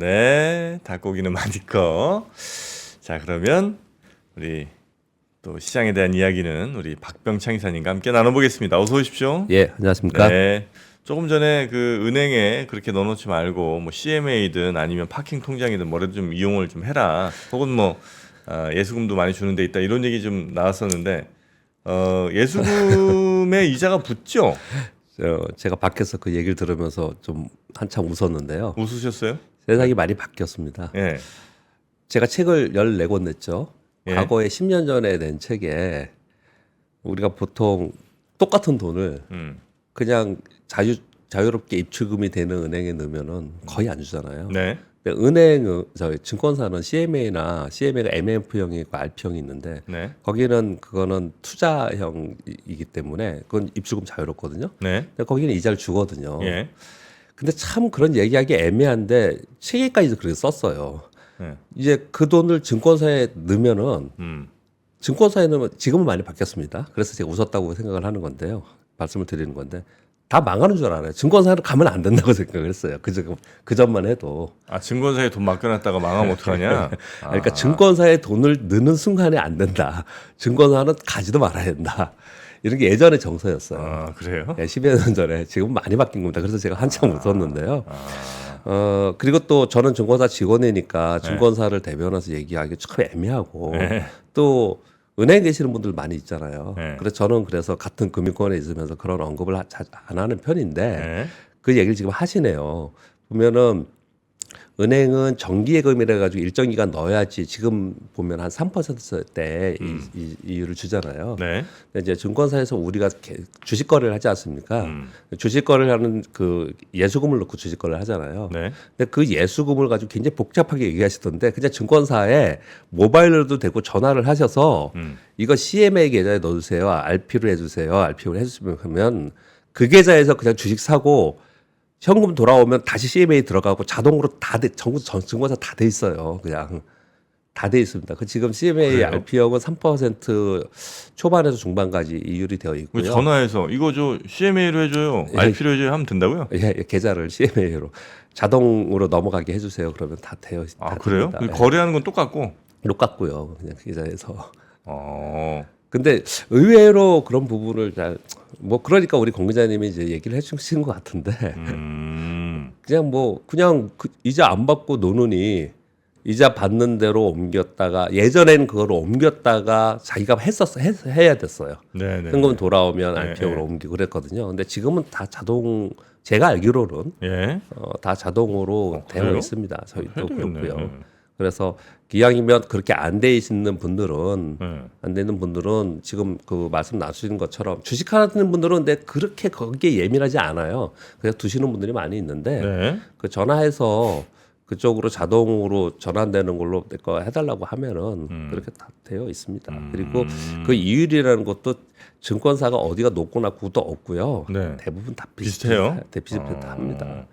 네, 닭고기는 많이 커. 자, 그러면 우리 또 시장에 대한 이야기는 우리 박병창 이사님과 함께 나눠보겠습니다. 어서 오십시오. 예, 안녕하십니까? 네. 조금 전에 그 은행에 그렇게 넣어놓지 말고 뭐 CMA든 아니면 파킹 통장이든 뭐라도 좀 이용을 좀 해라. 혹은 뭐 예수금도 많이 주는 데 있다 이런 얘기 좀 나왔었는데 예수금에 이자가 붙죠? 제가 밖에서 그 얘기를 들으면서 좀 한참 웃었는데요. 웃으셨어요? 세상이 많이 바뀌었습니다. 예. 제가 책을 14권 냈죠. 예. 과거에 10년 전에 낸 책에 우리가 보통 똑같은 돈을 그냥 자유롭게 입출금이 되는 은행에 넣으면은 거의 안 주잖아요. 네. 근데 저희 증권사는 CMA가 MMF형이 있고 RP형이 있는데 네. 그거는 투자형이기 때문에 그건 입출금 자유롭거든요. 네. 근데 거기는 이자를 주거든요. 예. 근데 참 그런 얘기하기 애매한데 책에까지도 그렇게 썼어요. 예. 이제 그 돈을 증권사에 넣으면은 증권사에 넣으면 지금은 많이 바뀌었습니다. 그래서 제가 웃었다고 생각을 하는 건데요. 말씀을 드리는 건데 다 망하는 줄 알아요. 증권사를 가면 안 된다고 생각을 했어요. 그 전만 해도. 증권사에 돈 맡겨놨다가 망하면 어떡하냐? 그러니까 증권사에 돈을 넣는 순간에 안 된다. 증권사는 가지도 말아야 된다. 이런 게 예전의 정서였어요. 그래요? 10여 년 전에. 지금 많이 바뀐 겁니다. 그래서 제가 한참 웃었는데요. 그리고 또 저는 증권사 직원이니까 증권사를 대변해서 얘기하기 참 애매하고 또 은행에 계시는 분들 많이 있잖아요. 그래서 저는 그래서 같은 금융권에 있으면서 그런 언급을 안 하는 편인데 그 얘기를 지금 하시네요. 보면은 은행은 정기예금이라 가지고 일정 기간 넣어야지 지금 보면 한 3%대 이율을 주잖아요. 네. 근데 이제 증권사에서 우리가 주식 거래를 하지 않습니까? 주식 거래를 하는 그 예수금을 넣고 주식 거래를 하잖아요. 네. 근데 그 예수금을 가지고 굉장히 복잡하게 얘기하시던데 그냥 증권사에 모바일로도 되고 전화를 하셔서 이거 CMA 계좌에 넣어주세요. RP로 해주세요. RP로 해주시면 그 계좌에서 그냥 주식 사고 현금 돌아오면 다시 CMA 들어가고 자동으로 전부 증권사 다 돼 있어요. 그냥 다 돼 있습니다. 그 지금 CMA 그래요? RP형은 3% 초반에서 중반까지 이율이 되어 있고요. 전화해서 이거 저 CMA로 해줘요, RP로 해줘요 하면 된다고요? 예, 계좌를 CMA로 자동으로 넘어가게 해주세요. 그러면 다 되어 다 그래요? 됩니다. 거래하는 건 똑같고. 똑같고요. 그냥 계좌에서. 어. 근데 의외로 그런 부분을 그러니까 우리 공 기자님이 이제 얘기를 해주신 것 같은데 그냥 이자 안 받고 노느니 이자 받는 대로 옮겼다가 예전에는 그거를 옮겼다가 자기가 해야 됐어요. 네네. 현금 돌아오면 네, RP형으로 옮기고 그랬거든요. 근데 지금은 다 제가 알기로는 예. 다 자동으로 되어 그래요? 있습니다. 저희도 해야되겠네. 그렇고요. 그래서 기왕이면 그렇게 안 돼 있는 분들은 안 되는 분들은 지금 그 말씀 나누시는 것처럼 주식하는 분들은 근데 그렇게 거기에 예민하지 않아요. 그냥 두시는 분들이 많이 있는데 네. 그 전화해서 그쪽으로 자동으로 전환되는 걸로 내 거 해달라고 하면은 그렇게 다 되어 있습니다. 그리고 그 이율이라는 것도 증권사가 어디가 높고 낮고도 없고요. 네. 대부분 다 비슷해요? 비슷합니다.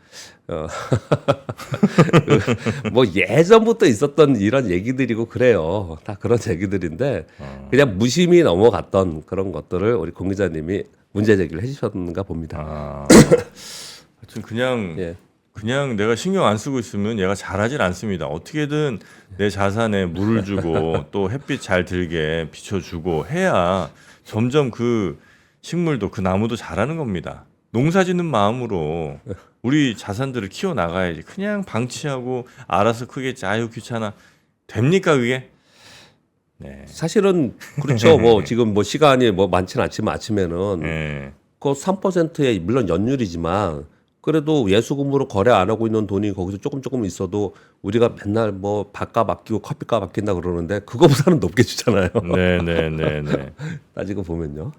뭐 예전부터 있었던 이런 얘기들이고 그래요. 다 그런 얘기들인데 그냥 무심히 넘어갔던 그런 것들을 우리 공 기자님이 문제 제기를 해주셨는가 봅니다. 하여튼 그냥 예. 그냥 내가 신경 안 쓰고 있으면 얘가 잘하진 않습니다. 어떻게든 내 자산에 물을 주고 또 햇빛 잘 들게 비춰주고 해야 점점 그 식물도 그 나무도 자라는 겁니다. 농사 짓는 마음으로 우리 자산들을 키워 나가야지. 그냥 방치하고 알아서 크겠지. 아유 귀찮아. 됩니까 그게? 네. 사실은 그렇죠. 지금 시간이 많지는 않지만 아침에는 네. 그 3%의 물론 연율이지만 그래도 예수금으로 거래 안 하고 있는 돈이 거기서 조금 있어도 우리가 맨날 밥값 아끼고 커피값 아낀다 그러는데 그거보다는 높게 주잖아요. 네네네네. 따지고 보면요.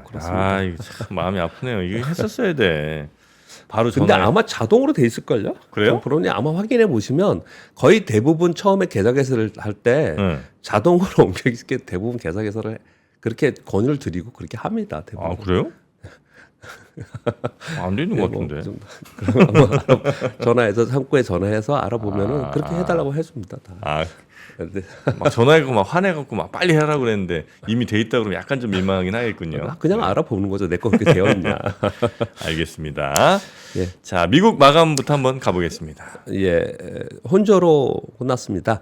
그렇습니다. 이거 참 마음이 아프네요. 이거 했었어야 돼. 바로 근데 전화해. 아마 자동으로 돼 있을걸요? 그래요? 그러니 아마 확인해 보시면 거의 대부분 처음에 계좌 개설을 할 때 자동으로 옮겨있게 대부분 계좌 개설을 그렇게 권유를 드리고 그렇게 합니다. 대부분. 그래요? 안 되는 것 같은데. 전화해서 창구에 전화해서 알아보면은 그렇게 해달라고 해줍니다. 다. 아, 근데 막 전화해고 막 화내갖고 막 빨리 하라고 그랬는데 이미 돼 있다 그러면 약간 좀 민망하긴 하겠군요. 그냥 알아보는 거죠. 내 거 그렇게 되어 있냐. 알겠습니다. 예. 자, 미국 마감부터 한번 가보겠습니다. 예, 혼조로 끝났습니다.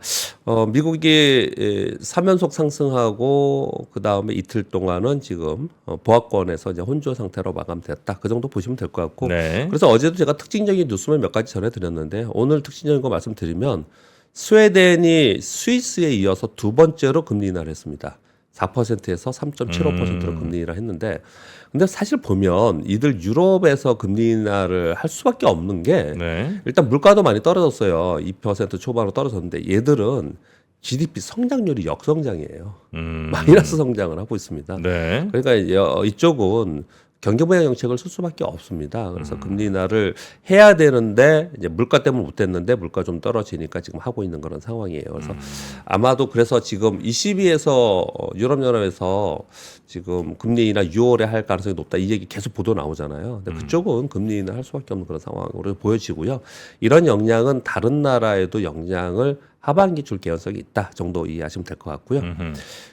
미국이 3연속 상승하고 그 다음에 이틀 동안은 지금 보합권에서 이제 혼조 상태로 마감됐다. 그 정도 보시면 될 것 같고. 네. 그래서 어제도 제가 특징적인 뉴스만 몇 가지 전해드렸는데 오늘 특징적인 거 말씀드리면 스웨덴이 스위스에 이어서 두 번째로 금리 인하를 했습니다. 4%에서 3.75%로 금리 인하를 했는데 근데 사실 보면 이들 유럽에서 금리 인하를 할 수밖에 없는 게 네. 일단 물가도 많이 떨어졌어요. 2% 초반으로 떨어졌는데 얘들은 GDP 성장률이 역성장이에요. 마이너스 성장을 하고 있습니다. 네. 그러니까 이쪽은 경기부양 정책을 쓸 수밖에 없습니다. 그래서 금리 인하를 해야 되는데 이제 물가 때문에 못 했는데 물가 좀 떨어지니까 지금 하고 있는 그런 상황이에요. 그래서 아마도 그래서 지금 ECB에서 유럽연합에서 지금 금리 인하 6월에 할 가능성이 높다 이 얘기 계속 보도 나오잖아요. 근데 그쪽은 금리 인하 할 수밖에 없는 그런 상황으로 보여지고요. 이런 영향은 다른 나라에도 영향을 하반기 줄 개연성이 있다 정도 이해하시면 될 것 같고요.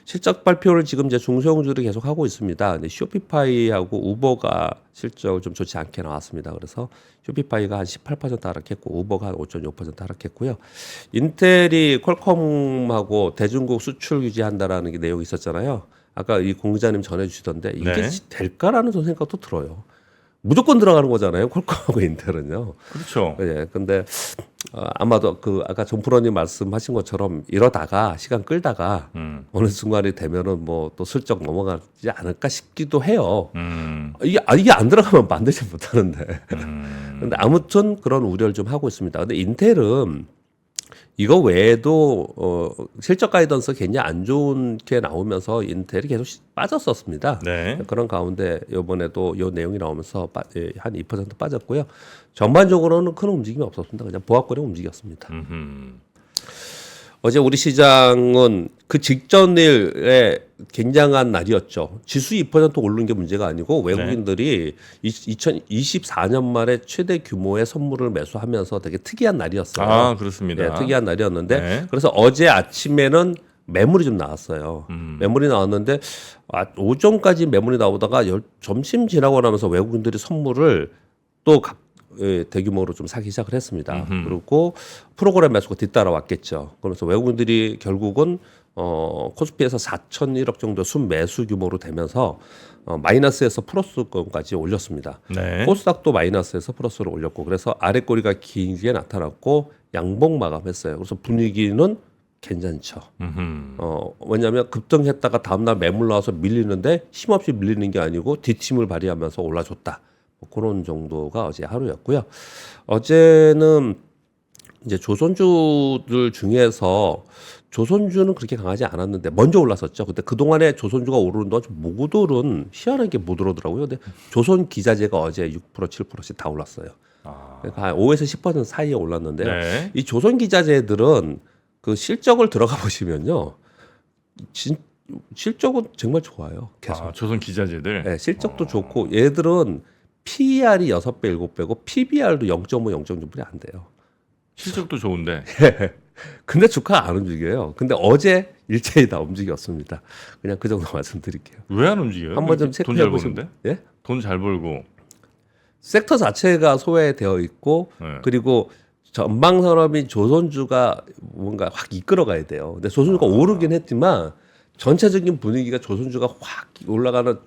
실적 발표를 지금 이제 중소형주들이 계속 하고 있습니다. 근데 쇼피파이하고 우버가 실적을 좀 좋지 않게 나왔습니다. 그래서 쇼피파이가 한 18% 하락했고 우버가 한 5.6% 하락했고요. 인텔이 퀄컴하고 대중국 수출 규제한다라는 게 내용이 있었잖아요. 아까 이 공기자님 전해주시던데 이게 네. 될까라는 생각도 들어요. 무조건 들어가는 거잖아요. 퀄컴하고 인텔은요. 그렇죠. 예, 근데 아마도 그 아까 정프로님 말씀하신 것처럼 이러다가 시간 끌다가 어느 순간이 되면은 뭐 또 슬쩍 넘어가지 않을까 싶기도 해요. 이게 안 들어가면 만들지 못하는데. 근데 아무튼 그런 우려를 좀 하고 있습니다. 근데 인텔은 이거 외에도 실적 가이던스 굉장히 안 좋게 나오면서 인텔이 계속 빠졌었습니다. 네. 그런 가운데 이번에도 이 내용이 나오면서 한 2% 빠졌고요. 전반적으로는 큰 움직임이 없었습니다. 그냥 보합권의 움직였습니다. 어제 우리 시장은 그 직전일에 굉장한 날이었죠. 지수 2% 오르는 게 문제가 아니고 외국인들이 2024년 말에 최대 규모의 선물을 매수하면서 되게 특이한 날이었어요. 아, 그렇습니다. 네, 특이한 날이었는데 네. 그래서 어제 아침에는 매물이 좀 나왔어요. 매물이 나왔는데 오전까지 매물이 나오다가 점심 지나고 나면서 외국인들이 선물을 또 대규모로 좀 사기 시작을 했습니다. 그리고 프로그램 매수가 뒤따라왔겠죠. 그러면서 외국인들이 결국은 코스피에서 4,001억 정도 순매수 규모로 되면서 마이너스에서 플러스권까지 올렸습니다. 네. 코스닥도 마이너스에서 플러스로 올렸고 그래서 아래 꼬리가 길게 나타났고 양봉 마감했어요. 그래서 분위기는 괜찮죠. 왜냐하면 급등했다가 다음날 매물 나와서 밀리는데 힘없이 밀리는 게 아니고 뒷힘을 발휘하면서 올라줬다. 뭐 그런 정도가 어제 하루였고요. 어제는 이제 조선주들 중에서 조선주는 그렇게 강하지 않았는데 먼저 올랐었죠. 근데 그 동안에 조선주가 오르는 동안 좀 모구들은 희한하게 못 오르더라고요. 근데 조선 기자재가 어제 6% 7%씩 다 올랐어요. 그러니까 한 5에서 10% 사이에 올랐는데요. 네. 이 조선 기자재들은 그 실적을 들어가 보시면요, 실적은 정말 좋아요. 계속. 아, 조선 기자재들. 네, 실적도 좋고 얘들은 PER이 6배, 7배고 PBR도 0.5, 0.6분이 안 돼요. 실적도 좋은데. 근데 주가가 안 움직여요. 근데 어제 일제히 다 움직였습니다. 그냥 그 정도 말씀드릴게요. 왜 안 움직여요? 한번 좀 돈 잘 체크해 보시면. 버는데? 예? 돈 잘 벌고. 섹터 자체가 소외되어 있고 네. 그리고 전방 산업인 조선주가 뭔가 확 이끌어가야 돼요. 근데 조선주가 오르긴 했지만 전체적인 분위기가 조선주가 확 올라가는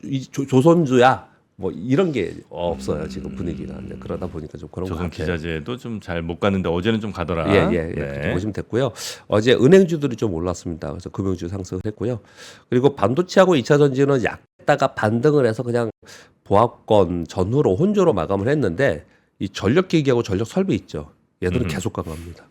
조선주야 뭐 이런 게 없어요 지금 분위기가. 네, 그러다 보니까 좀 그런 것 조선 같아요. 기자재도 좀 잘 못 갔는데 어제는 좀 가더라. 예. 그렇게 보시면 됐고요. 어제 은행주들이 좀 올랐습니다. 그래서 금융주 상승을 했고요. 그리고 반도체하고 2차 전지는 약다가 반등을 해서 그냥 보합권 전후로 혼조로 마감을 했는데 이 전력기기하고 전력 설비 있죠. 얘들은 계속 강합니다.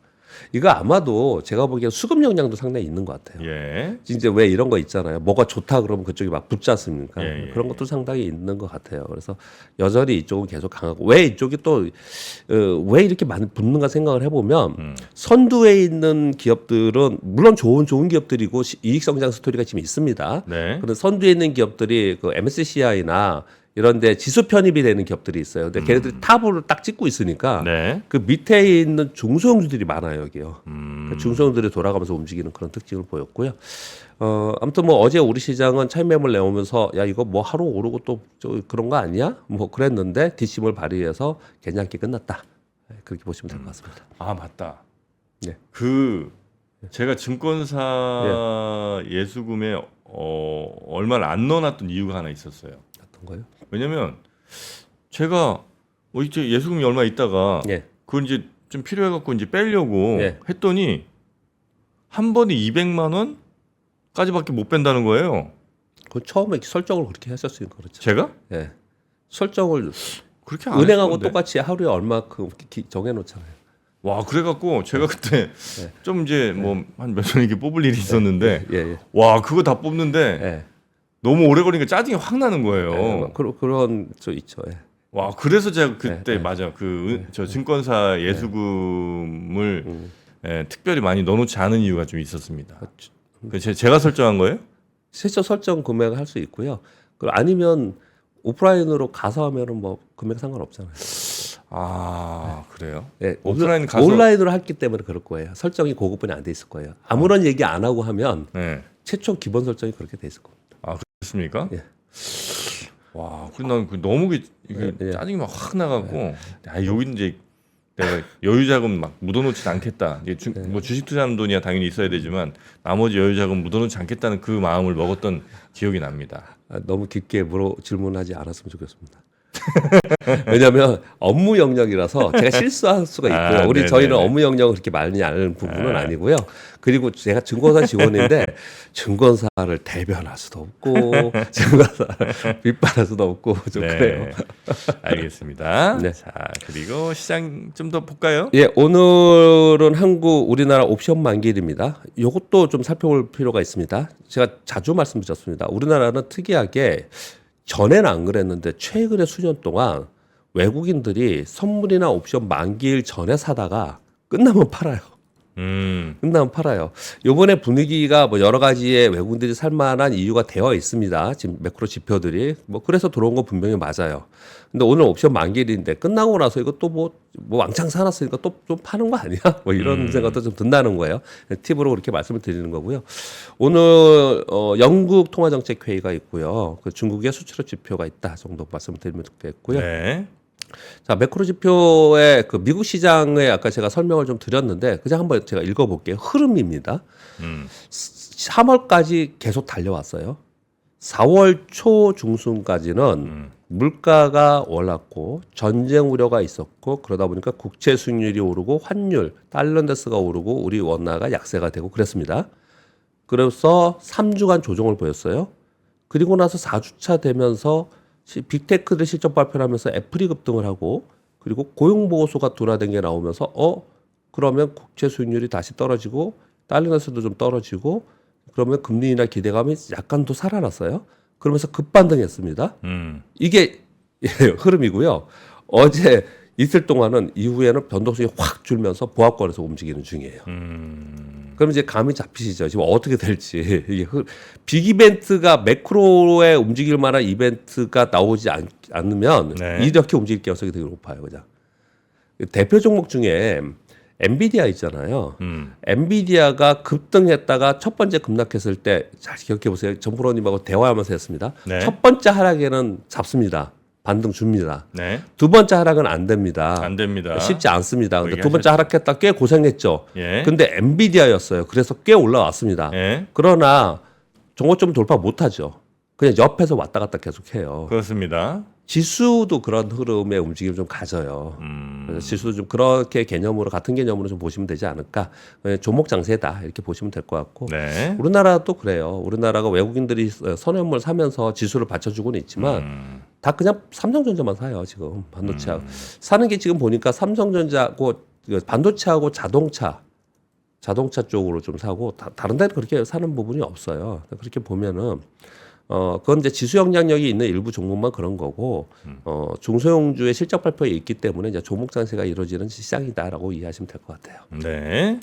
이거 아마도 제가 보기엔 수급 역량도 상당히 있는 것 같아요. 예. 이제 왜 이런 거 있잖아요. 뭐가 좋다 그러면 그쪽이 막 붙지 않습니까? 예. 그런 것도 상당히 있는 것 같아요. 그래서 여전히 이쪽은 계속 강하고 왜 이쪽이 또 왜 이렇게 많이 붙는가 생각을 해보면 선두에 있는 기업들은 물론 좋은 기업들이고 이익 성장 스토리가 지금 있습니다. 네. 그런데 선두에 있는 기업들이 그 MSCI나 이런데 지수 편입이 되는 기업들이 있어요. 근데 걔네들이 탑으로 딱 찍고 있으니까 네. 그 밑에 있는 중소형주들이 많아요, 여기요. 그 중소형들이 돌아가면서 움직이는 그런 특징을 보였고요. 아무튼 뭐 어제 우리 시장은 차익 매물 내오면서 야 이거 뭐 하루 오르고 또 그런 거 아니야? 뭐 그랬는데 뒷심을 발휘해서 괜찮게 끝났다. 그렇게 보시면 될 것 같습니다. 아 맞다. 네. 그 제가 증권사 예수금에 얼마를 안 넣어놨던 이유가 하나 있었어요. 어떤 거요? 왜냐면 제가 이제 예수금이 얼마 있다가 예. 그걸 이제 좀 필요해갖고 이제 빼려고 예. 했더니 한 번에 200만 원까지밖에 못 뺀다는 거예요. 그 처음에 설정을 그렇게 했었으니까 그렇죠. 제가 예. 설정을 그렇게 안 은행하고 했었는데. 똑같이 하루에 얼마큼 정해놓잖아요. 와 그래갖고 제가 그때 좀 이제 뭐 한 몇 년 이렇게 뽑을 일이 있었는데 예. 와 그거 다 뽑는데 예. 너무 오래 걸리니까 짜증이 확 나는 거예요. 예. 그런 저 있죠. 예. 와 그래서 제가 그때 네. 맞아 저 증권사 예수금을 특별히 많이 넣어놓지 않은 이유가 좀 있었습니다. 그 제가 설정한 거예요? 실제 설정 금액을 할 수 있고요. 아니면 오프라인으로 가서 하면은 뭐 금액 상관없잖아요. 아 그래요? 예, 오프라인 가서 온라인으로 했기 때문에 그럴 거예요. 설정이 고급분이 안 돼 있을 거예요. 아무런 얘기 안 하고 하면 네. 최초 기본 설정이 그렇게 돼 있을 겁니다. 아 그렇습니까? 예. 와, 그래 난 너무 이게 예. 짜증이 막 확 나갖고 아 여기 이제 내가 여유 자금 막 묻어놓지 않겠다. 이게 뭐 주식 투자하는 돈이야 당연히 있어야 되지만 나머지 여유 자금 묻어놓지 않겠다는 그 마음을 먹었던 기억이 납니다. 너무 깊게 질문하지 않았으면 좋겠습니다. 왜냐하면 업무 영역이라서 제가 실수할 수가 있고요. 네네네. 저희는 업무 영역을 그렇게 많이 아는 부분은 아니고요. 그리고 제가 증권사 직원인데 증권사를 대변할 수도 없고 증권사를 빗발할 수도 없고 좀 그래요. 알겠습니다. 네. 자 그리고 시장 좀 더 볼까요? 예, 오늘은 우리나라 옵션 만기일입니다. 이것도 좀 살펴볼 필요가 있습니다. 제가 자주 말씀드렸습니다. 우리나라는 특이하게 전에는 안 그랬는데 최근에 수년 동안 외국인들이 선물이나 옵션 만기일 전에 사다가 끝나면 팔아요. 끝나면 팔아요. 요번에 분위기가 뭐 여러 가지의 외국인들이 살만한 이유가 되어 있습니다. 지금 매크로 지표들이 뭐 그래서 들어온 거 분명히 맞아요. 근데 오늘 옵션 만기일인데 끝나고 나서 이거 또 뭐 왕창 사놨으니까 또 좀 파는 거 아니야? 뭐 이런 생각도 좀 든다는 거예요. 팁으로 그렇게 말씀을 드리는 거고요. 오늘 영국 통화정책회의가 있고요. 그 중국의 수출입 지표가 있다 정도 말씀을 드리면 되겠고요. 네. 자, 매크로 지표의 그 미국 시장에 아까 제가 설명을 좀 드렸는데 그냥 한번 제가 읽어볼게요. 흐름입니다. 3월까지 계속 달려왔어요. 4월 초 중순까지는 물가가 올랐고 전쟁 우려가 있었고 그러다 보니까 국채 수익률이 오르고 환율, 달러인데스가 오르고 우리 원화가 약세가 되고 그랬습니다. 그래서 3주간 조정을 보였어요. 그리고 나서 4주차 되면서 빅테크들 실적 발표를 하면서 애플이 급등을 하고 그리고 고용보고서가 둔화된 게 나오면서 그러면 국채 수익률이 다시 떨어지고 달러인데스도 좀 떨어지고 그러면 금리나 기대감이 약간 더 살아났어요. 그러면서 급반등했습니다. 이게 흐름이고요. 어제 이틀 동안은 이후에는 변동성이 확 줄면서 보합권에서 움직이는 중이에요. 그럼 이제 감이 잡히시죠. 지금 어떻게 될지. 이게 빅 이벤트가 매크로에 움직일 만한 이벤트가 나오지 않으면 네. 이렇게 움직일 가능성이 되게 높아요. 그냥. 대표 종목 중에 엔비디아 있잖아요. 엔비디아가 급등했다가 첫 번째 급락했을 때 잘 기억해 보세요. 정프로님하고 대화하면서 했습니다. 네. 첫 번째 하락에는 잡습니다. 반등 줍니다. 네. 두 번째 하락은 안 됩니다. 안 됩니다. 쉽지 않습니다. 근데 두 얘기하셨죠. 번째 하락했다 꽤 고생했죠. 예. 근데 엔비디아였어요. 그래서 꽤 올라왔습니다. 예. 그러나 종고점 돌파 못하죠. 그냥 옆에서 왔다 갔다 계속해요. 그렇습니다. 지수도 그런 흐름의 움직임을 좀 가져요. 그래서 지수도 좀 그렇게 같은 개념으로 좀 보시면 되지 않을까. 조목 장세다 이렇게 보시면 될 것 같고. 네. 우리나라도 그래요. 우리나라가 외국인들이 선행물 사면서 지수를 받쳐주고는 있지만 다 그냥 삼성전자만 사요 지금 반도체하고 사는 게 지금 보니까 삼성전자하고 반도체하고 자동차 쪽으로 좀 사고 다른 데는 그렇게 사는 부분이 없어요. 그렇게 보면은 그건 이제 지수 영향력이 있는 일부 종목만 그런 거고 중소형주의 실적 발표에 있기 때문에 이제 조목 장세가 이루어지는 시장이다라고 이해하시면 될 것 같아요. 네.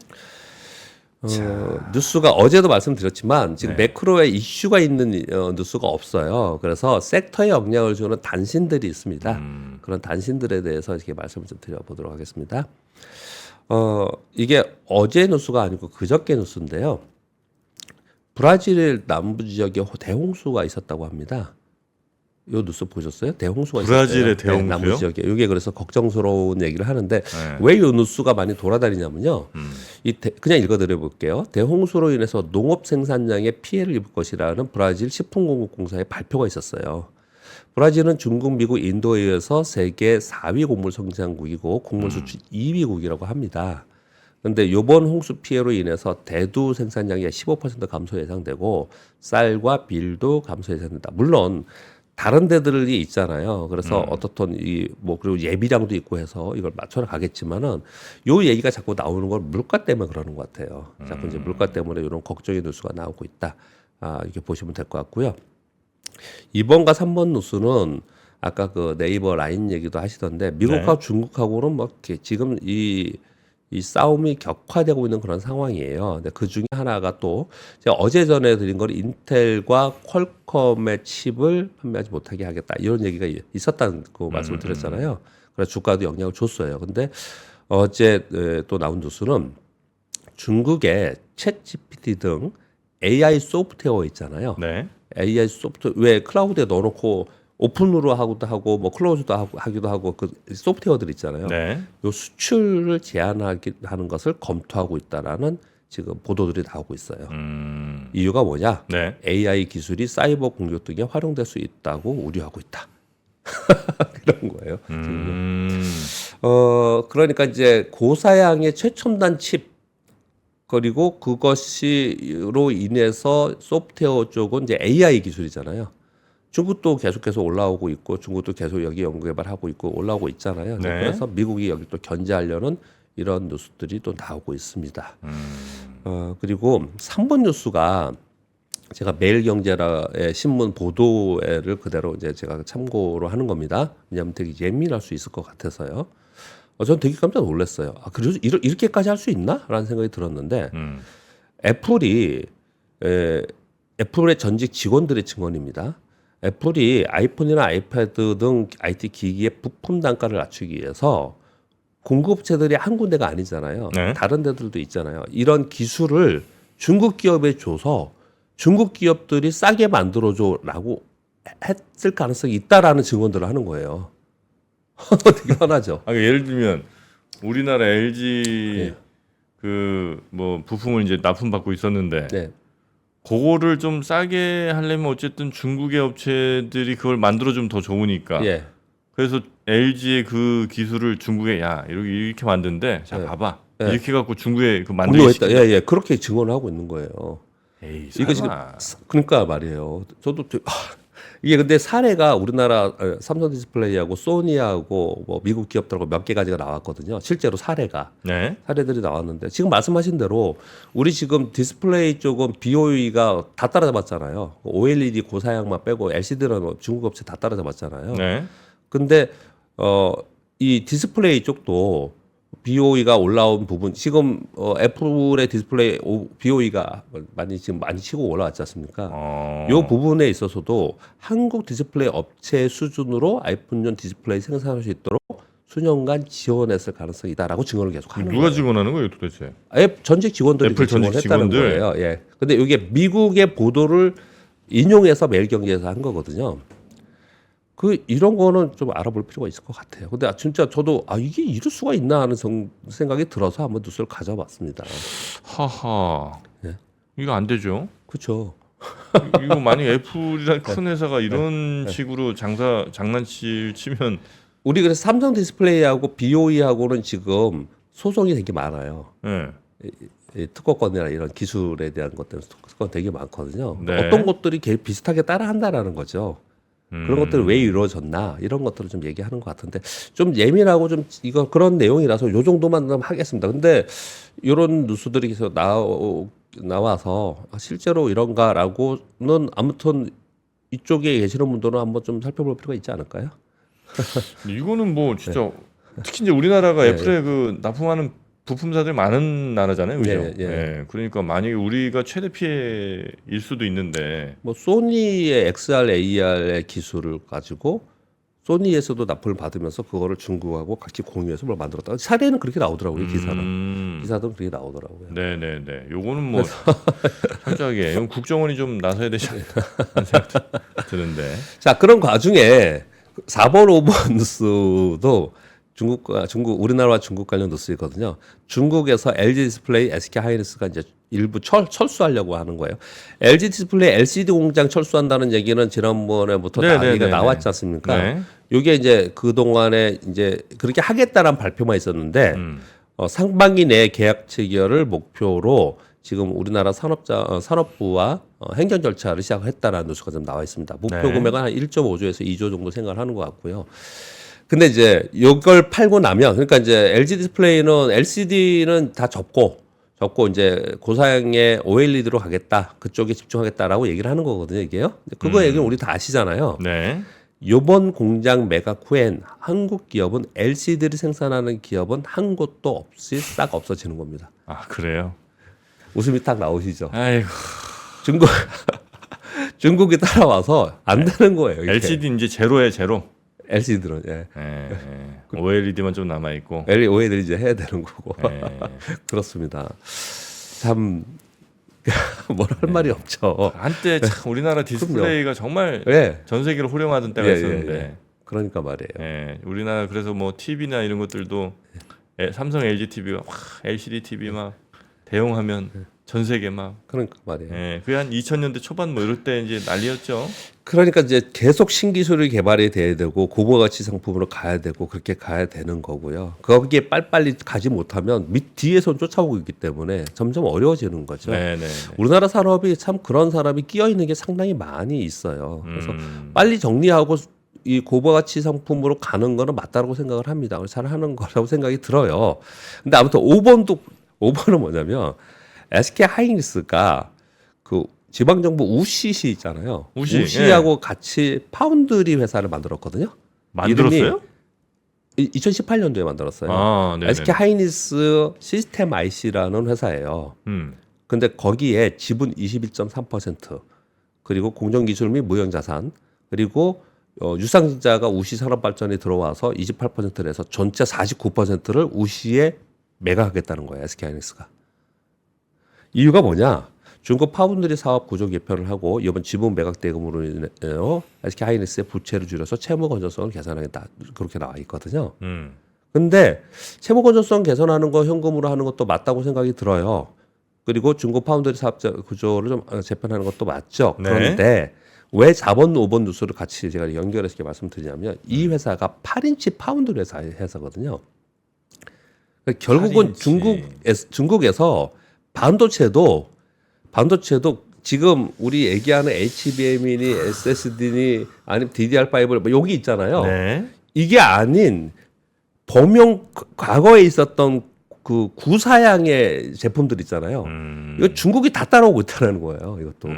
뉴스가 어제도 말씀드렸지만 지금 네. 매크로에 이슈가 있는 뉴스가 없어요. 그래서 섹터에 영향을 주는 단신들이 있습니다. 그런 단신들에 대해서 이렇게 말씀을 좀 드려보도록 하겠습니다. 이게 어제 뉴스가 아니고 그저께 뉴스인데요. 브라질 남부 지역에 대홍수가 있었다고 합니다. 요 뉴스 보셨어요? 대홍수가 브라질의 있었어요. 대홍수요? 네, 남부 지역에. 이게 그래서 걱정스러운 얘기를 하는데 네. 왜 요 뉴스가 많이 돌아다니냐면요. 그냥 읽어드려 볼게요. 대홍수로 인해서 농업 생산량에 피해를 입을 것이라는 브라질 식품공급공사의 발표가 있었어요. 브라질은 중국, 미국, 인도에 이어서 세계 4위 곡물 생산국이고 곡물 수출 2위국이라고 합니다. 그런데 이번 홍수 피해로 인해서 대두 생산량이 15% 감소 예상되고 쌀과 빌도 감소 예상된다. 물론 다른 데들이 있잖아요. 그래서 어떻든 그리고 예비량도 있고 해서 이걸 맞춰 가겠지만은 요 얘기가 자꾸 나오는 건 물가 때문에 그러는 것 같아요. 자꾸 이제 물가 때문에 이런 걱정의 뉴스가 나오고 있다. 이렇게 보시면 될 것 같고요. 2번과 3번 뉴스는 아까 그 네이버 라인 얘기도 하시던데 미국하고 중국하고는 막 이렇게 지금 이 싸움이 격화되고 있는 그런 상황이에요. 근데 그 중에 하나가 또 제가 어제 전에 드린 건 인텔과 퀄컴의 칩을 판매하지 못하게 하겠다 이런 얘기가 있었다는 그 말씀을 드렸잖아요. 그래서 주가도 영향을 줬어요. 근데 어제 또 나온 뉴스는 중국의 챗GPT 등 AI 소프트웨어 있잖아요. 네. AI 소프트웨어 왜 클라우드에 넣어놓고 오픈으로 하고도 하고 뭐 클로즈도 하기도 하고 그 소프트웨어들 있잖아요. 네. 요 수출을 제한하는 것을 검토하고 있다라는 지금 보도들이 나오고 있어요. 이유가 뭐냐? 네. AI 기술이 사이버 공격 등에 활용될 수 있다고 우려하고 있다. 그런 거예요. 그러니까 이제 고사양의 최첨단 칩 그리고 그것으로 인해서 소프트웨어 쪽은 이제 AI 기술이잖아요. 중국도 계속해서 올라오고 있고 중국도 계속 여기 연구개발하고 있고 올라오고 있잖아요. 네. 그래서 미국이 여기 또 견제하려는 이런 뉴스들이 또 나오고 있습니다. 그리고 3번 뉴스가 제가 매일경제의 신문 보도를 그대로 이제 제가 참고로 하는 겁니다. 왜냐하면 되게 예민할 수 있을 것 같아서요. 저는 되게 깜짝 놀랐어요. 그래서 이렇게까지 할 수 있나? 라는 생각이 들었는데 애플의 전직 직원들의 증언입니다. 애플이 아이폰이나 아이패드 등 IT 기기의 부품 단가를 낮추기 위해서 공급업체들이 한 군데가 아니잖아요. 네. 다른 데들도 있잖아요. 이런 기술을 중국 기업에 줘서 중국 기업들이 싸게 만들어줘라고 했을 가능성이 있다라는 증언들을 하는 거예요. 되게 편하죠. 예를 들면 우리나라 LG 그 뭐 부품을 이제 납품받고 있었는데 네. 그거를 좀 싸게 하려면 어쨌든 중국의 업체들이 그걸 만들어주면 더 좋으니까. 예. 그래서 LG의 그 기술을 중국에 이렇게 만든대. 자 네. 봐봐. 네. 이렇게 갖고 중국에 그 만들기 공유했다. 예. 그렇게 증언을 하고 있는 거예요. 에이, 이거 지금 설마. 그러니까 말이에요. 저도 이게 근데 사례가 우리나라 삼성 디스플레이하고 소니하고 뭐 미국 기업들하고 몇 개 가지가 나왔거든요. 실제로 네. 사례들이 나왔는데 지금 말씀하신 대로 우리 지금 디스플레이 쪽은 BOE가 다 따라잡았잖아요. OLED 고사양만 빼고 LCD는 중국 업체 다 따라잡았잖아요. 네. 근데 이 디스플레이 쪽도 BOE가 올라온 부분 지금 애플의 디스플레이 BOE가 많이 치고 올라왔지 않습니까? 이 부분에 있어서도 한국 디스플레이 업체 수준으로 아이폰용 디스플레이 생산할 수 있도록 수년간 지원했을 가능성이 있다라고 증언을 계속 하는 거예요. 누가 증언하는 거예요 도대체? 전직 직원들이 애플 전직 증언했다는 직원들? 거예요. 예. 근데 이게 미국의 보도를 인용해서 매일경제에서 한 거거든요. 이런 거는 좀 알아볼 필요가 있을 것 같아요. 근데 진짜 저도 이게 이럴 수가 있나 하는 생각이 들어서 한번 뉴스를 가져봤습니다. 하하. 예. 이거 안 되죠. 그렇죠. 이거 만약 애플이란 큰 회사가 이런 식으로 장난치면 우리 그래서 삼성 디스플레이하고 BOE하고는 지금 소송이 되게 많아요. 이 특허권이나 이런 기술에 대한 것 때문에 특허권 되게 많거든요. 네. 어떤 것들이 비슷하게 따라한다라는 거죠. 그런 것들이 왜 이루어졌나 이런 것들을 좀 얘기하는 것 같은데 좀 예민하고 좀 그런 내용이라서 요 정도만 좀 하겠습니다. 근데 이런 뉴스들이 계속 나와서 실제로 이런가라고는 아무튼 이쪽에 계시는 분들은 한번 좀 살펴볼 필요가 있지 않을까요? 이거는 뭐 진짜 특히 이제 우리나라가 네. 애플에 그 납품하는 부품사들이 많은 나라잖아요, 그죠? 예, 예. 예, 그러니까 만약에 우리가 최대 피해일 수도 있는데, 뭐 소니의 XR, AR의 기술을 가지고 소니에서도 납품을 받으면서 그거를 중국하고 같이 공유해서 뭘 만들었다. 사례는 그렇게 나오더라고요, 기사는. 기사도 그렇게 나오더라고요. 네네네. 요거는 뭐 철저하게 이건 국정원이 좀 나서야 되지 않나 하는 생각도 드는데. 자, 그런 과중에 4번, 5번 뉴스도 우리나라와 중국 관련 뉴스이거든요. 중국에서 LG 디스플레이, SK 하이닉스가 이제 일부 철수하려고 하는 거예요. LG 디스플레이 LCD 공장 철수한다는 얘기는 지난번에부터 다 얘기가 나왔지 않습니까? 네. 이게 이제 그 동안에 이제 그렇게 하겠다는 발표만 있었는데 상반기 내에 계약 체결을 목표로 지금 우리나라 산업부와 행정 절차를 시작했다라는 뉴스가 좀 나와 있습니다. 목표 네. 금액은 한 1.5조에서 2조 정도 생각을 하는 것 같고요. 근데 이제 이걸 팔고 나면 그러니까 이제 LG 디스플레이는 LCD는 다 접고 이제 고사양의 OLED로 가겠다. 그쪽에 집중하겠다라고 얘기를 하는 거거든요, 이게요. 그거 얘기는 우리 다 아시잖아요. 네. 요번 공장 매각 후엔 한국 기업은 LCD를 생산하는 기업은 한 곳도 없이 싹 없어지는 겁니다. 아, 그래요? 웃음이 딱 나오시죠. 아이고. 중국이 따라와서 안 되는 거예요. 이게. LCD 이제 제로에 제로. LCD는 예. OLED만 좀 남아 있고. OLED를 이제 해야 되는 거고. 예. 그렇습니다. 참 뭘 할 말이 없죠. 한때 참 우리나라 디스플레이가 정말 예. 전 세계를 호령하던 때가 예, 있었는데. 예. 그러니까 말이에요. 예, 우리나라 그래서 뭐 TV나 이런 것들도 삼성 LG TV가 LCD TV 막 대용하면 전 세계 막 그러니까 말이에요. 예, 그게 한 2000년대 초반 뭐 이럴 때 이제 난리였죠. 그러니까 이제 계속 신기술이 개발이 돼야 되고 고부가치 상품으로 가야 되고 그렇게 가야 되는 거고요. 거기에 빨리빨리 가지 못하면 밑 뒤에서 쫓아오고 있기 때문에 점점 어려워지는 거죠. 네네. 우리나라 산업이 참 그런 사람이 끼어 있는 게 상당히 많이 있어요. 그래서 빨리 정리하고 이 고부가치 상품으로 가는 거는 맞다고 생각을 합니다. 그래서 잘 하는 거라고 생각이 들어요. 근데 아무튼 5번은 뭐냐면 SK 하이닉스가 그 지방정부 우시시 있잖아요. 우시하고 같이 파운드리 회사를 만들었거든요. 만들었어요? 2018년도에 만들었어요. 아, 네네. SK 하이닉스 시스템 IC라는 회사예요. 근데 거기에 지분 21.3% 그리고 공정기술 및 무형자산 그리고 유상증자가 우시 산업발전에 들어와서 28%를 해서 전체 49%를 우시에 매각하겠다는 거예요. SK 하이닉스가. 이유가 뭐냐? 중국 파운드리 사업 구조 개편을 하고 이번 지분 매각 대금으로 인해서 SK 하이닉스의 부채를 줄여서 채무 건전성을 개선하겠다. 그렇게 나와 있거든요. 근데 채무 건전성 개선하는 거 현금으로 하는 것도 맞다고 생각이 들어요. 그리고 중국 파운드리 사업 구조를 좀 재편하는 것도 맞죠. 네. 그런데 왜 4번, 5번 뉴스를 같이 제가 연결해서 이렇게 말씀드리냐면 이 회사가 8인치 파운드리 회사거든요. 결국은 8인치. 중국에서 반도체도 지금 우리 얘기하는 HBM이니 SSD니 아니면 DDR5 여기 있잖아요. 네. 이게 아닌 범용 과거에 있었던 그 구사양의 제품들 있잖아요. 이거 중국이 다 따라오고 있다는 거예요. 이것도.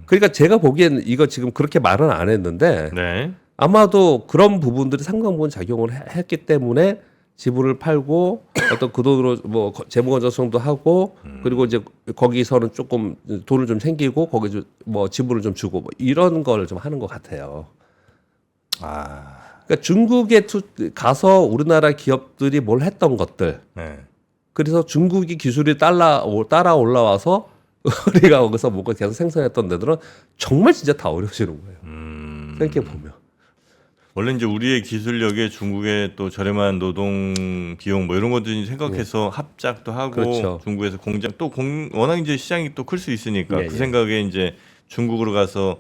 그러니까 제가 보기에는 이거 지금 그렇게 말은 안 했는데 네. 아마도 그런 부분들이 상당 부분 작용을 했기 때문에 지분을 팔고 어떤 그 돈으로 뭐 재무 건전성도 하고 그리고 이제 거기서는 조금 돈을 좀 챙기고 거기 뭐 지분을 좀 주고 뭐 이런 걸 좀 하는 것 같아요. 그러니까 중국에 가서 우리나라 기업들이 뭘 했던 것들. 네. 그래서 중국이 기술이 따라 올라와서 우리가 거기서 뭔가 계속 생산했던 데들은 정말 진짜 다 어려워지는 거예요. 생각해 보면. 원래 이제 우리의 기술력에 중국의 또 저렴한 노동 비용 뭐 이런 것들이 생각해서 합작도 하고 그렇죠. 중국에서 공장 또 워낙 이제 시장이 또 클 수 있으니까 예, 그 예. 생각에 이제 중국으로 가서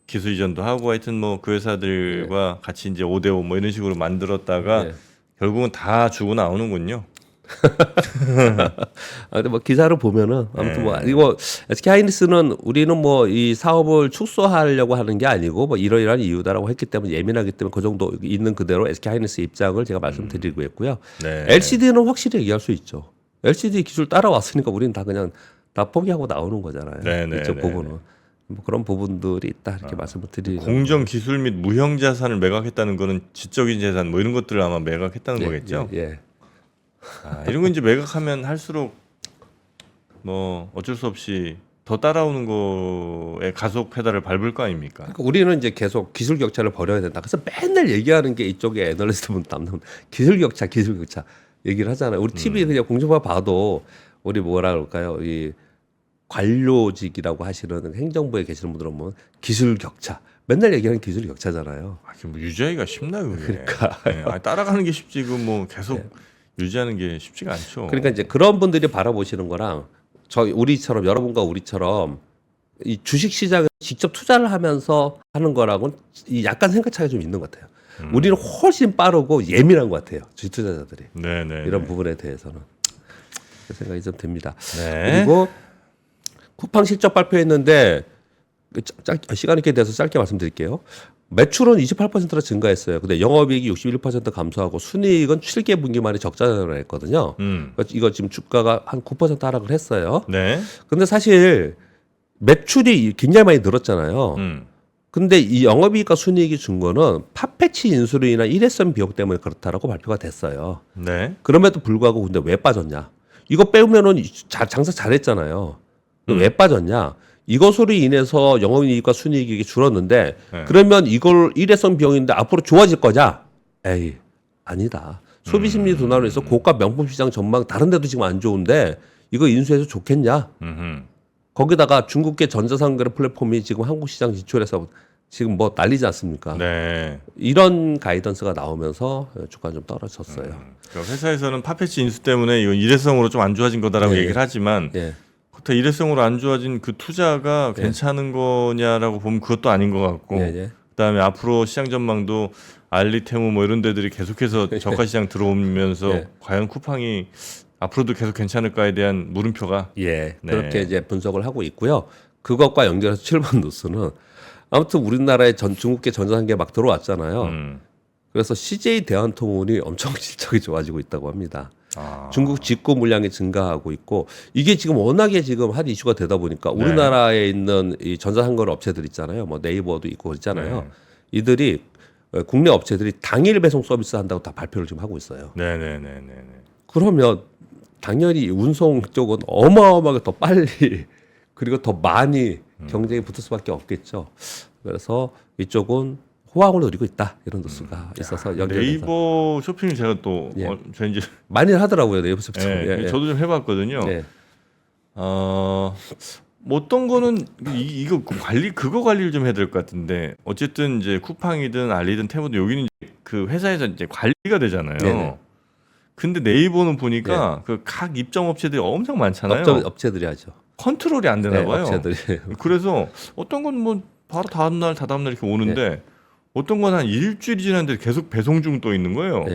기술 이전도 하고 하여튼 뭐 그 회사들과 같이 이제 5대5 뭐 이런 식으로 만들었다가 예. 결국은 다 주고 나오는군요. 근데 뭐 기사를 보면은 아무튼 뭐 이거 SK 하이닉스는 우리는 뭐 이 사업을 축소하려고 하는 게 아니고 뭐 이러이러한 이유다라고 했기 때문에 예민하기 때문에 그 정도 있는 그대로 SK 하이닉스 입장을 제가 말씀드리고 있고요. 네. LCD는 확실히 얘기할 수 있죠. LCD 기술 따라왔으니까 우리는 다 그냥 다 포기하고 나오는 거잖아요. 네, 이쪽 네, 부분은 뭐 그런 부분들이 있다 이렇게 말씀을 드리는. 공정 기술 및 무형 자산을 매각했다는 거는 지적인 재산 뭐 이런 것들을 아마 매각했다는 예, 거겠죠. 예. 이런 거 이제 매각하면 할수록 뭐 어쩔 수 없이 더 따라오는 거에 가속 페달을 밟을 거 아닙니까? 그러니까 우리는 이제 계속 기술 격차를 벌여야 된다. 그래서 맨날 얘기하는 게 이쪽에 애널리스트분 담당 기술 격차 얘기를 하잖아요. 우리 TV 그냥 공중파 봐도 우리 뭐라 그럴까요? 이 관료직이라고 하시는 행정부에 계시는 분들은 보면 기술 격차 맨날 얘기하는 기술 격차잖아요. 뭐 유지하기가 쉽나요, 그게? 그러니까. 따라가는 게 쉽지, 그 뭐 계속 유지하는 게 쉽지가 않죠. 그러니까 이제 그런 분들이 바라보시는 거랑 우리처럼 여러분과 우리처럼 이 주식 시장에 직접 투자를 하면서 하는 거랑은 약간 생각 차이가 좀 있는 것 같아요. 우리는 훨씬 빠르고 예민한 것 같아요. 주식 투자자들이 네네. 이런 부분에 대해서는 그 생각이 좀 듭니다. 네. 그리고 쿠팡 실적 발표했는데 시간이 있게 돼서 짧게 말씀드릴게요. 매출은 28%로 증가했어요. 근데 영업이익이 61% 감소하고 순이익은 7개 분기 만에 적자를 했거든요. 이거 지금 주가가 한 9% 하락을 했어요. 네. 근데 사실 매출이 굉장히 많이 늘었잖아요. 근데 이 영업이익과 순이익이 준 거는 팥패치 인수로 인한 일회성 비용 때문에 그렇다라고 발표가 됐어요. 네. 그럼에도 불구하고 근데 왜 빠졌냐? 이거 빼면은 장사 잘했잖아요. 왜 빠졌냐? 이것으로 인해서 영업이익과 순이익이 줄었는데 그러면 이걸 일회성 비용인데 앞으로 좋아질 거냐? 에이 아니다. 소비 심리 둔화로 해서 고가 명품 시장 전망 다른 데도 지금 안 좋은데 이거 인수해서 좋겠냐? 거기다가 중국계 전자상거래 플랫폼이 지금 한국 시장 진출해서 지금 뭐 난리지 않습니까? 네. 이런 가이던스가 나오면서 주가가 좀 떨어졌어요. 그러니까 회사에서는 팥패치 인수 때문에 이건 일회성으로 좀 안 좋아진 거다라고 예. 얘기를 하지만 그렇다 일회성으로 안 좋아진 그 투자가 괜찮은 거냐라고 보면 그것도 아닌 것 같고 그다음에 앞으로 시장 전망도 알리테무 뭐 이런 데들이 계속해서 저가 시장 들어오면서 과연 쿠팡이 앞으로도 계속 괜찮을까에 대한 물음표가 그렇게 이제 분석을 하고 있고요. 그것과 연결해서 7번 뉴스는 아무튼 우리나라에 중국계 전자상계 막 들어왔잖아요. 그래서 CJ 대한통운이 엄청 실적이 좋아지고 있다고 합니다. 중국 직구 물량이 증가하고 있고 이게 지금 워낙에 지금 핫 이슈가 되다 보니까 우리나라에 있는 이 전자상거래 업체들 있잖아요. 뭐 네이버도 있고 있잖아요. 이들이 국내 업체들이 당일 배송 서비스 한다고 다 발표를 지금 하고 있어요. 그러면 당연히 운송 쪽은 어마어마하게 더 빨리 그리고 더 많이 경쟁이 붙을 수밖에 없겠죠. 그래서 이쪽은 호황을 누리고 있다 이런 뉴스가 있어서 연결해서 네이버 쇼핑 제가 또 저 이제 많이 하더라고요 네이버 쇼핑. 저도 좀 해봤거든요. 뭐 어떤 거는 이거 그거 관리를 좀 해야 될 것 같은데 어쨌든 이제 쿠팡이든 알리든 테무든 여기는 이제 그 회사에서 이제 관리가 되잖아요. 근데 네이버는 보니까 그 각 입점 업체들이 엄청 많잖아요. 업체들이 하죠. 컨트롤이 안 되나 봐요. 업체들이. 그래서 어떤 건 뭐 바로 다음날 이렇게 오는데 어떤 건 한 일주일이 지났는데 계속 배송 중 떠 있는 거예요.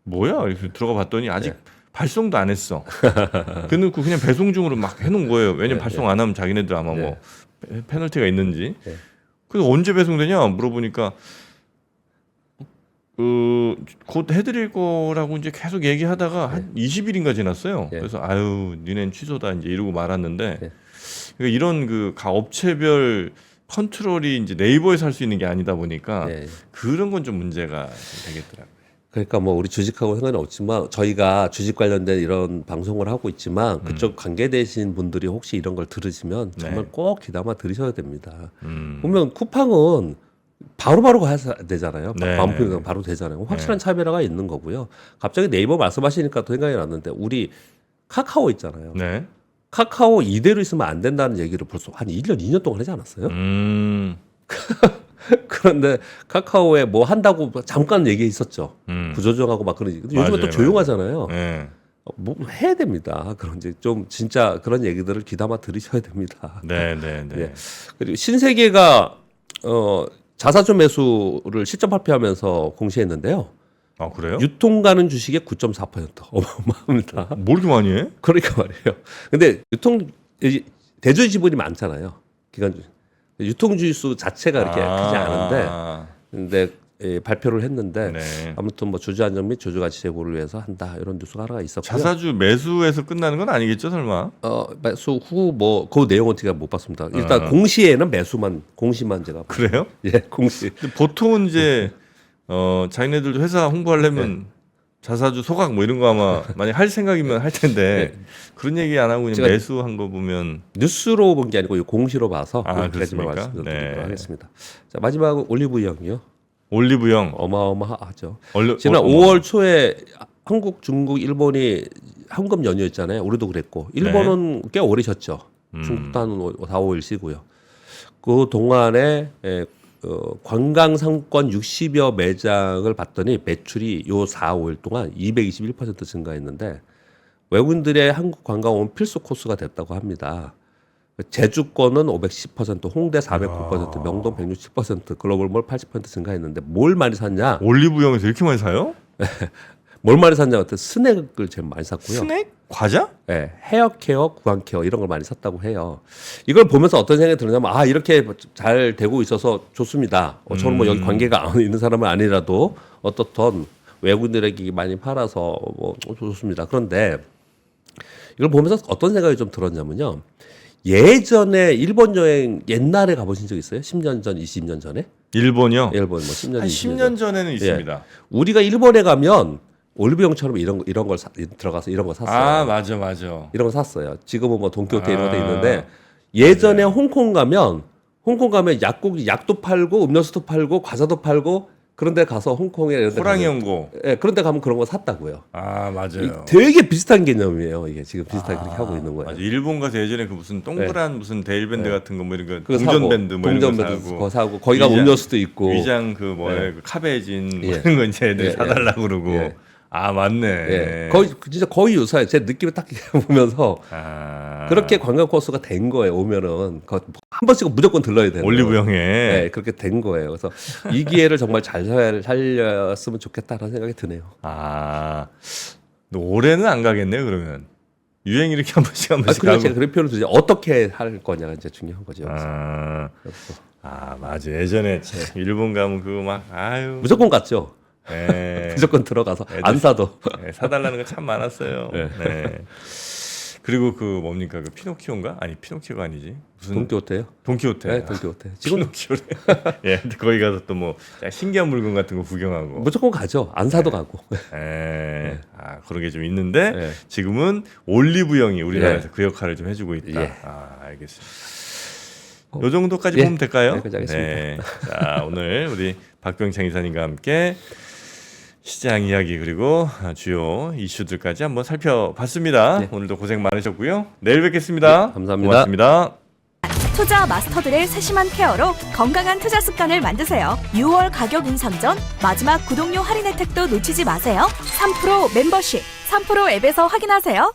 뭐야? 이렇게 들어가 봤더니 아직 발송도 안 했어. 그는 그냥 배송 중으로 막 해놓은 거예요. 왜냐면 발송 안 하면 자기네들 아마 뭐 페널티가 있는지. 그래서 언제 배송되냐 물어보니까 곧 해드릴 거라고 이제 계속 얘기하다가 한 20일인가 지났어요. 그래서 아유 니넨 취소다 이제 이러고 말았는데 그러니까 이런 그 각 업체별 컨트롤이 이제 네이버에서 할 수 있는 게 아니다 보니까 그런 건 좀 문제가 좀 되겠더라고요. 그러니까 뭐 우리 주식하고 상관이 없지만 저희가 주식 관련된 이런 방송을 하고 있지만 그쪽 관계되신 분들이 혹시 이런 걸 들으시면 정말 꼭 귀담아 들으셔야 됩니다. 보면 쿠팡은 바로바로 가야 되잖아요. 마음표가 바로 되잖아요. 확실한 차별화가 있는 거고요. 갑자기 네이버 말씀하시니까 또 생각이 났는데 우리 카카오 있잖아요. 카카오 이대로 있으면 안 된다는 얘기를 벌써 한 1년, 2년 동안 하지 않았어요? 그런데 카카오에 뭐 한다고 잠깐 얘기 있었죠. 구조조정하고 막 그러지. 근데 요즘에 또 조용하잖아요. 뭐 해야 됩니다. 그런 이제 좀 진짜 그런 얘기들을 귀담아 들으셔야 됩니다. 그리고 신세계가 자사주 매수를 실적 발표하면서 공시했는데요. 아 그래요? 유통 가는 주식의 9.4% 어마어마합니다. 뭘 이렇게 많이 해? 그러니까 말이에요. 근데 대주 지분이 많잖아요. 기관주 유통 주수 자체가 이렇게 크지 않은데, 근데 발표를 했는데 아무튼 뭐 주주 안정 및 주주 가치 제고를 위해서 한다 이런 뉴스가 하나가 있었고요. 자사주 매수에서 끝나는 건 아니겠죠, 설마? 매수 후 뭐 그 내용은 제가 못 봤습니다. 일단 공시에는 공시만 제가 그래요? 공시. 보통은 이제 자기네들도 회사 홍보하려면 자사주 소각 뭐 이런 거 아마 만약 할 생각이면 할 텐데 네. 그런 얘기 안 하고 그냥 제가 매수한 거 보면 뉴스로 본 게 아니고 공시로 봐서 아, 그까지만 그렇습니까? 말씀드리도록 네. 하겠습니다. 자, 마지막은 올리브영이요. 올리브영 어마어마하죠. 얼른 지난 5월 초에 한국, 중국, 일본이 황금 연휴였잖아요. 우리도 그랬고 일본은 꽤 오래 쉬었죠. 중국도 한 4, 5일 쉬고요. 그 동안에 관광 상권 60여 매장을 봤더니 매출이 요 4, 5일 동안 221% 증가했는데 외국인들의 한국 관광 온 필수 코스가 됐다고 합니다. 제주권은 510%, 홍대 409%, 명동 160%, 글로벌몰 80% 증가했는데 뭘 많이 샀냐? 올리브영에서 이렇게 많이 사요? 뭘 많이 샀냐? 같은 스낵을 제일 많이 샀고요. 스낵? 과자? 네, 헤어케어, 구강케어 이런 걸 많이 샀다고 해요. 이걸 보면서 어떤 생각이 드느냐면 아 이렇게 잘 되고 있어서 좋습니다. 저는 뭐 여기 관계가 있는 사람은 아니라도 어떻든 외국인들에게 많이 팔아서 뭐 좋습니다. 그런데 이걸 보면서 어떤 생각이 좀 들었냐면요. 예전에 일본 여행 옛날에 가보신 적 있어요? 10년 전, 20년 전에? 일본이요? 일본 뭐 10년, 한 20년 10년 전에는 있습니다. 우리가 일본에 가면 올리브영처럼 이런 걸 들어가서 이런 거 샀어요. 아 맞아. 이런 거 샀어요. 지금은 뭐 돈키호테 이런 것도 있는데 예전에 홍콩 가면 약도 팔고 음료수도 팔고 과자도 팔고 그런데 가서 홍콩에 이런 데 호랑이 가면- 연고. 예, 그런데 가면 그런 거 샀다고요. 아 맞아요. 되게 비슷한 개념이에요. 이게 지금 비슷하게 그렇게 하고 있는 거예요. 맞아. 일본 가서 예전에 그 무슨 동그란 무슨 데일밴드 같은 거 뭐 이런 거 그거 동전 사고, 밴드 뭐 이런 거 동전밴드 사고 그거 사고 거기 가면 위장- 음료수도 있고 위장 그 뭐야 그 카베진 뭐 예. 이런 거 이제 애들 예, 사달라고 그러고 예. 아 맞네. 예, 진짜 거의 유사해요. 제 느낌을 딱 보면서 아, 그렇게 관광 코스가 된 거예요. 오면은 한 번씩은 무조건 들러야 되는 올리브영에 네, 그렇게 된 거예요. 그래서 이 기회를 정말 잘 살렸으면 좋겠다는 생각이 드네요. 아 올해는 안 가겠네요 그러면 유행 이렇게 한 번씩 한 번씩 그냥 하고 제가 그런 표현을 드리죠. 어떻게 할 거냐가 이제 중요한 거죠. 여기서. 맞아 예전에 참 일본 가면 그거 막 아유 무조건 갔죠. 예. 무조건 들어가서 애들- 안 사도. 예, 사달라는 거 참 많았어요. 네. 네. 그리고 그 뭡니까 그 피노키오인가? 아니 피노키오가 아니지 무슨 돈키호테요? 돈키호테. 네, 돈키호테. 지금 피노키오래. 예, 근데 거기 가서 또 뭐 신기한 물건 같은 거 구경하고. 무조건 가죠. 안 사도 가고. 예. 아 그런 게 좀 있는데 네. 지금은 올리브영이 우리나라에서 그 역할을 좀 해주고 있다. 예. 아 알겠습니다. 요 정도까지 예. 보면 될까요? 여기까지 하겠습니다. 자 오늘 우리 박병창 이사님과 함께 시장 이야기 그리고 주요 이슈들까지 한번 살펴봤습니다. 네. 오늘도 고생 많으셨고요. 내일 뵙겠습니다. 네, 감사합니다. 고맙습니다. 투자 마스터들의 세심한 케어로 건강한 투자 습관을 만드세요. 6월 가격 인상 전 마지막 구독료 할인 혜택도 놓치지 마세요. 3프로 멤버십, 3프로 앱에서 확인하세요.